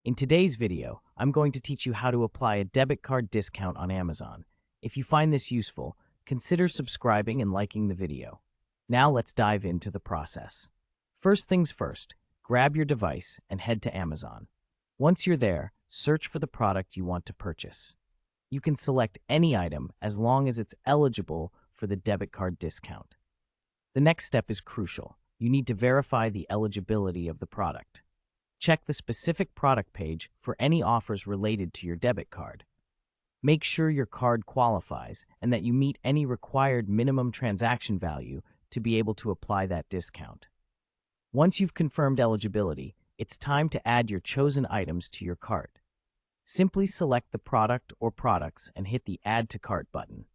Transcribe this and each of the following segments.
In today's video, I'm going to teach you how to apply a debit card discount on Amazon. If you find this useful, consider subscribing and liking the video. Now let's dive into the process. First things first, grab your device and head to Amazon. Once you're there, search for the product you want to purchase. You can select any item as long as it's eligible for the debit card discount. The next step is crucial. You need to verify the eligibility of the product. Check the specific product page for any offers related to your debit card. Make sure your card qualifies and that you meet any required minimum transaction value to be able to apply that discount. Once you've confirmed eligibility, it's time to add your chosen items to your cart. Simply select the product or products and hit the Add to Cart button.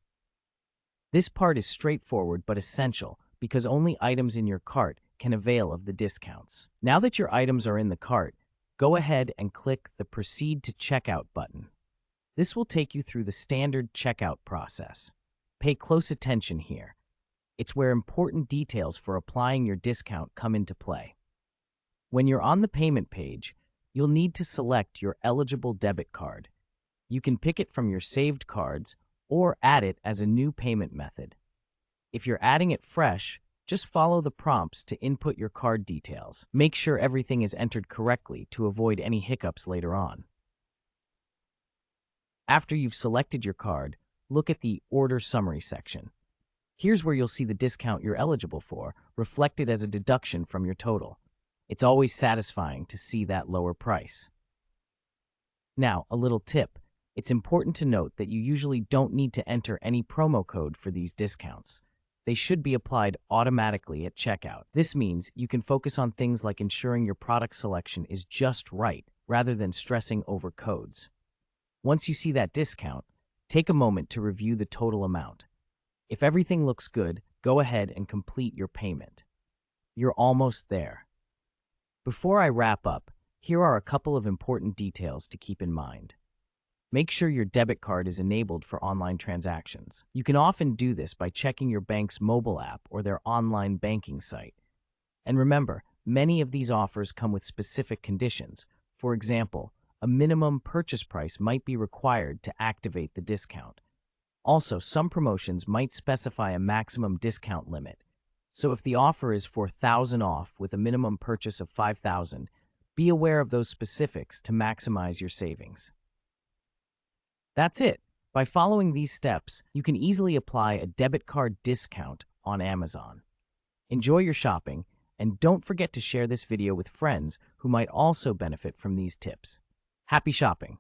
This part is straightforward but essential because only items in your cart can avail of the discounts. Now that your items are in the cart, go ahead and click the Proceed to Checkout button. This will take you through the standard checkout process. Pay close attention here. It's where important details for applying your discount come into play. When you're on the payment page, you'll need to select your eligible debit card. You can pick it from your saved cards or add it as a new payment method. If you're adding it fresh, just follow the prompts to input your card details. Make sure everything is entered correctly to avoid any hiccups later on. After you've selected your card, look at the Order Summary section. Here's where you'll see the discount you're eligible for, reflected as a deduction from your total. It's always satisfying to see that lower price. Now, a little tip. It's important to note that you usually don't need to enter any promo code for these discounts. They should be applied automatically at checkout. This means you can focus on things like ensuring your product selection is just right, rather than stressing over codes. Once you see that discount, take a moment to review the total amount. If everything looks good, go ahead and complete your payment. You're almost there. Before I wrap up, here are a couple of important details to keep in mind. Make sure your debit card is enabled for online transactions. You can often do this by checking your bank's mobile app or their online banking site. And remember, many of these offers come with specific conditions. For example, a minimum purchase price might be required to activate the discount. Also, some promotions might specify a maximum discount limit. So if the offer is for $1,000 off with a minimum purchase of $5,000, be aware of those specifics to maximize your savings. That's it. By following these steps, you can easily apply a debit card discount on Amazon. Enjoy your shopping, and don't forget to share this video with friends who might also benefit from these tips. Happy shopping!